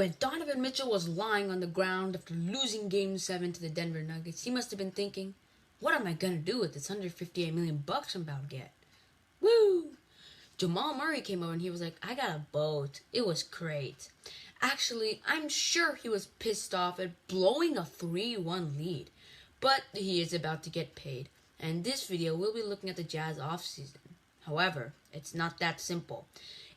When Donovan Mitchell was lying on the ground after losing Game 7 to the Denver Nuggets, he must have been thinking, what am I going to do with this $158 million I'm about to get? Woo! Jamal Murray came over and he was like, I got a boat. It was great. Actually, I'm sure he was pissed off at blowing a 3-1 lead. But he is about to get paid. And in this video, we'll be looking at the Jazz offseason. However, it's not that simple.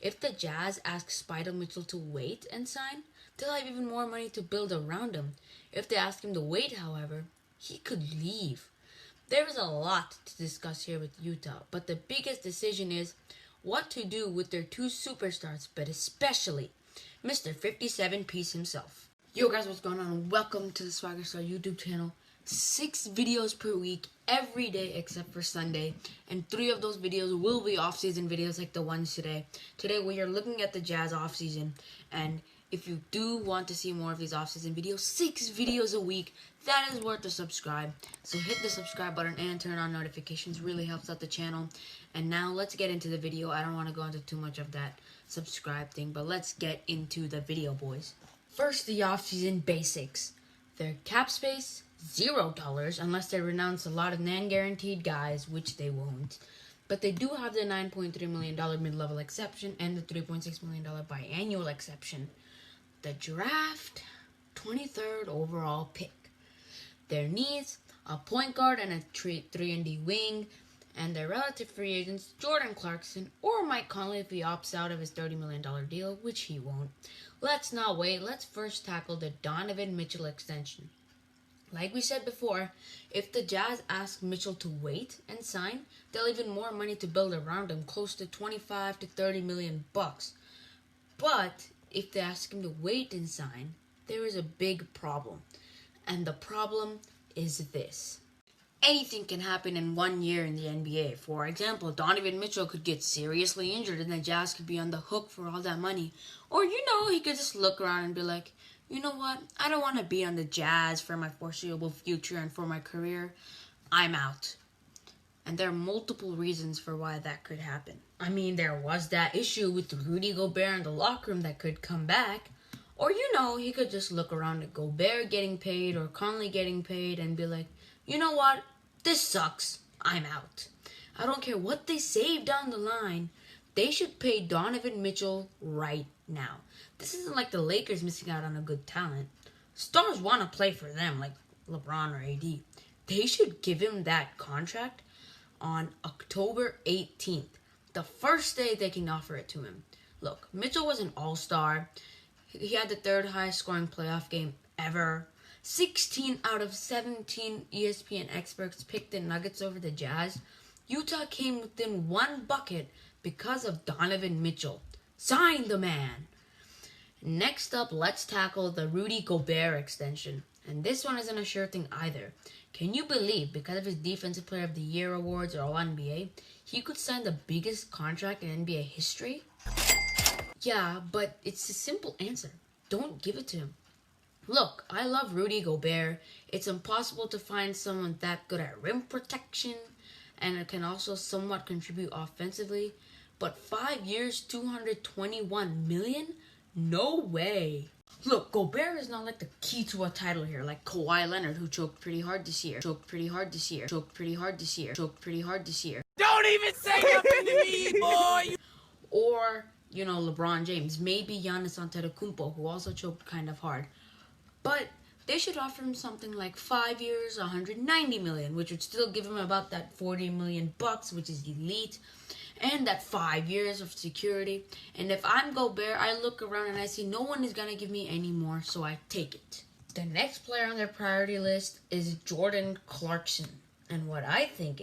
If the Jazz ask Spida Mitchell to wait and sign, they'll have even more money to build around him. If they ask him to wait, however, he could leave. There is a lot to discuss here with Utah, but the biggest decision is what to do with their two superstars, but especially Mr. 57-piece himself. Yo guys, what's going on? Welcome to the Swagger Star YouTube channel. 6 videos per week, every day except for Sunday, and 3 of those videos will be off-season videos like the ones today. Today we are looking at the Jazz off-season, and if you do want to see more of these off-season videos, 6 videos a week, that is worth a subscribe. So hit the subscribe button and turn on notifications, really helps out the channel. And now let's get into the video. I don't want to go into too much of that subscribe thing, but let's get into the video, boys. First, the off-season basics. Their cap space, $0 unless they renounce a lot of non-guaranteed guys, which they won't. But they do have the $9.3 million mid-level exception and the $3.6 million biannual exception. The draft, 23rd overall pick. Their needs, a point guard and a 3-and-D wing, and their relative free agents, Jordan Clarkson or Mike Conley if he opts out of his $30 million deal, which he won't. Let's not wait. Let's first tackle the Donovan Mitchell extension. Like we said before, if the Jazz ask Mitchell to wait and sign, they'll have even more money to build around him, close to 25 to 30 million bucks. But if they ask him to wait and sign, there is a big problem. And the problem is this. Anything can happen in 1 year in the NBA. For example, Donovan Mitchell could get seriously injured and the Jazz could be on the hook for all that money. Or, he could just look around and be like, you know what? I don't want to be on the Jazz for my foreseeable future and for my career. I'm out. And there are multiple reasons for why that could happen. I mean, there was that issue with Rudy Gobert in the locker room that could come back. Or, he could just look around at Gobert getting paid or Conley getting paid and be like, you know what? This sucks. I'm out. I don't care what they save down the line. They should pay Donovan Mitchell right now. This isn't like the Lakers missing out on a good talent. Stars want to play for them like LeBron or AD. They should give him that contract on October 18th. The first day they can offer it to him. Look, Mitchell was an all-star. He had the 3rd highest scoring playoff game ever. 16 out of 17 ESPN experts picked the Nuggets over the Jazz. Utah came within 1 bucket because of Donovan Mitchell. Sign the man! Next up, let's tackle the Rudy Gobert extension. And this one isn't a sure thing either. Can you believe, because of his Defensive Player of the Year awards or All-NBA, he could sign the biggest contract in NBA history? Yeah, but it's a simple answer. Don't give it to him. Look, I love Rudy Gobert. It's impossible to find someone that good at rim protection and it can also somewhat contribute offensively. But 5 years, $221 million? No way. Look, Gobert is not like the key to a title here, like Kawhi Leonard, who choked pretty hard this year. Don't even say nothing to me, boy! Or, LeBron James. Maybe Giannis Antetokounmpo, who also choked kind of hard. But they should offer him something like 5 years, $190 million, which would still give him about that $40 million bucks, which is elite, and that 5 years of security. And if I'm Gobert, I look around and I see no one is going to give me any more, so I take it. The next player on their priority list is Jordan Clarkson. And what I think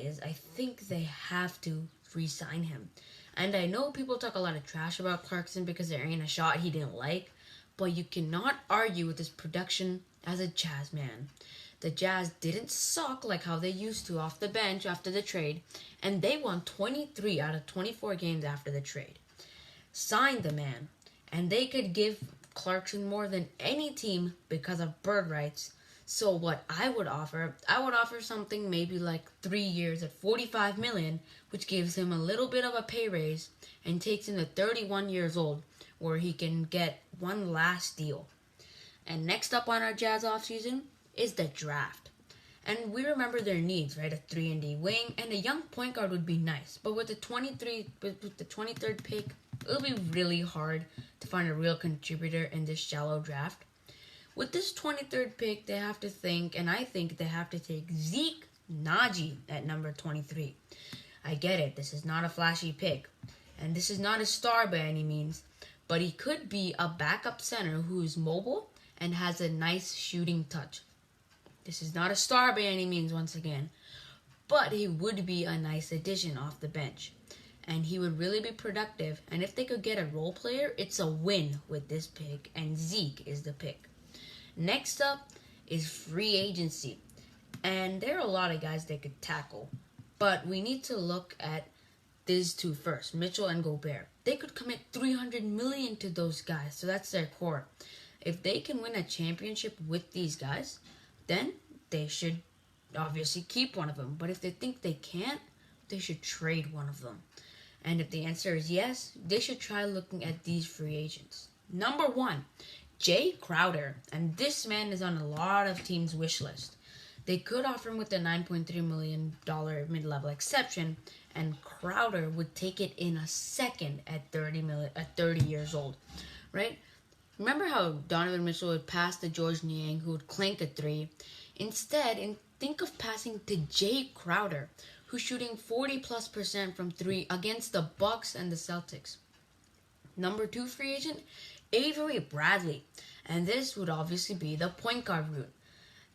they have to re-sign him. And I know people talk a lot of trash about Clarkson because there ain't a shot he didn't like, but you cannot argue with his production as a Jazz man. The Jazz didn't suck like how they used to off the bench after the trade, and they won 23 out of 24 games after the trade. Sign the man, and they could give Clarkson more than any team because of bird rights. So what I would offer something maybe like 3 years at $45 million, which gives him a little bit of a pay raise and takes him to 31 years old, where he can get one last deal. And next up on our Jazz offseason is the draft. And we remember their needs, right? A 3-and-D wing and a young point guard would be nice. But with the 23rd pick, it'll be really hard to find a real contributor in this shallow draft. With this 23rd pick, they have to think, and I think they have to take Zeke Naji at number 23. I get it, this is not a flashy pick, and this is not a star by any means, but he could be a backup center who is mobile and has a nice shooting touch. This is not a star by any means, once again, but he would be a nice addition off the bench. And he would really be productive, and if they could get a role player, it's a win with this pick, and Zeke is the pick. Next up is free agency, and there are a lot of guys they could tackle, but we need to look at these two first, Mitchell and Gobert. They could commit $300 million to those guys, so that's their core. If they can win a championship with these guys, then they should obviously keep one of them. But if they think they can't, they should trade one of them. And if the answer is yes, they should try looking at these free agents. Number 1, Jay Crowder. And this man is on a lot of teams' wish list. They could offer him with a $9.3 million mid-level exception, and Crowder would take it in a second at 30 years old, right? Remember how Donovan Mitchell would pass to George Niang, who would clank a 3? Instead, think of passing to Jay Crowder, who's shooting 40+% from 3 against the Bucks and the Celtics. Number 2 free agent, Avery Bradley, and this would obviously be the point guard route.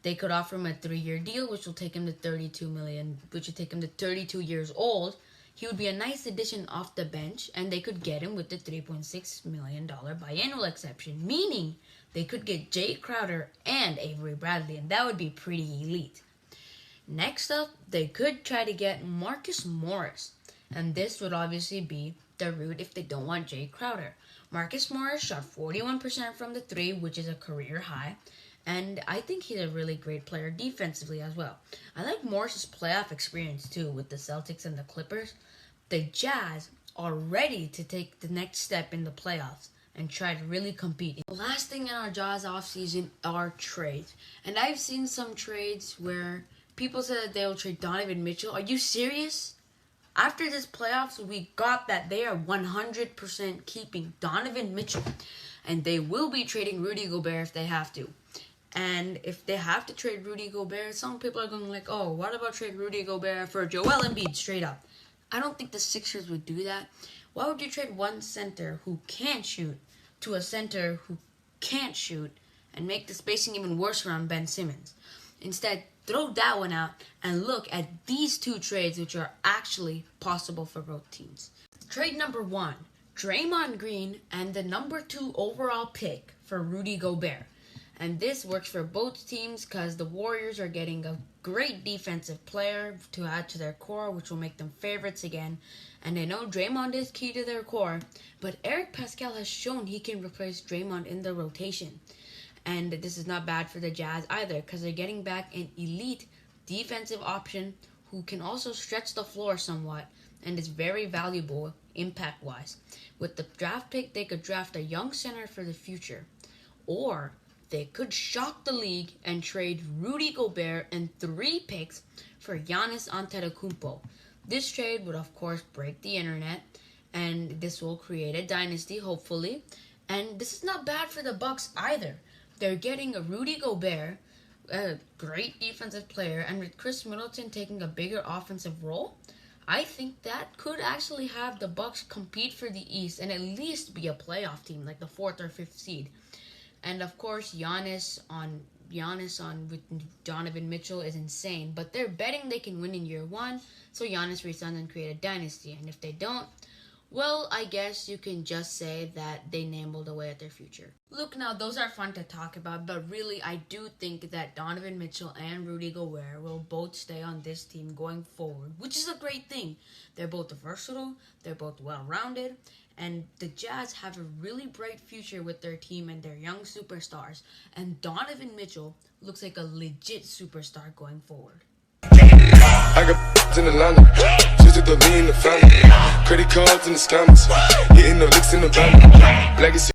They could offer him a 3-year deal, which will take him to $32 million, which would take him to 32 years old. He would be a nice addition off the bench, and they could get him with the $3.6 million biannual exception, meaning they could get Jay Crowder and Avery Bradley, and that would be pretty elite. Next up, they could try to get Marcus Morris, and this would obviously be the route if they don't want Jay Crowder. Marcus Morris shot 41% from the 3, which is a career high, and I think he's a really great player defensively as well. I like Morris's playoff experience too with the Celtics and the Clippers. The Jazz are ready to take the next step in the playoffs and try to really compete. The last thing in our Jazz offseason are trades. And I've seen some trades where people said that they will trade Donovan Mitchell. Are you serious? After this playoffs, we got that they are 100% keeping Donovan Mitchell. And they will be trading Rudy Gobert if they have to. And if they have to trade Rudy Gobert, some people are going like, oh, what about trade Rudy Gobert for Joel Embiid straight up? I don't think the Sixers would do that. Why would you trade one center who can't shoot to a center who can't shoot and make the spacing even worse around Ben Simmons? Instead, throw that one out and look at these two trades which are actually possible for both teams. Trade number 1, Draymond Green and the number 2 overall pick for Rudy Gobert. And this works for both teams because the Warriors are getting a great defensive player to add to their core, which will make them favorites again. And I know Draymond is key to their core, but Eric Pascal has shown he can replace Draymond in the rotation. And this is not bad for the Jazz either because they're getting back an elite defensive option who can also stretch the floor somewhat and is very valuable impact-wise. With the draft pick, they could draft a young center for the future. Or they could shock the league and trade Rudy Gobert and 3 picks for Giannis Antetokounmpo. This trade would, of course, break the internet, and this will create a dynasty, hopefully. And this is not bad for the Bucks either. They're getting a Rudy Gobert, a great defensive player, and with Chris Middleton taking a bigger offensive role, I think that could actually have the Bucks compete for the East and at least be a playoff team, like the 4th or 5th seed. And of course, Giannis on with Donovan Mitchell is insane. But they're betting they can win in year 1, so Giannis resigns and create a dynasty. And if they don't, well, I guess you can just say that they nibbled away at their future. Look, now, those are fun to talk about, but really, I do think that Donovan Mitchell and Rudy Gobert will both stay on this team going forward, which is a great thing. They're both versatile, they're both well-rounded, and the Jazz have a really bright future with their team and their young superstars. And Donovan Mitchell looks like a legit superstar going forward. I got in Atlanta, just to lean the family. Credit cards and the scammers. Hitting the licks in the van. Legacy.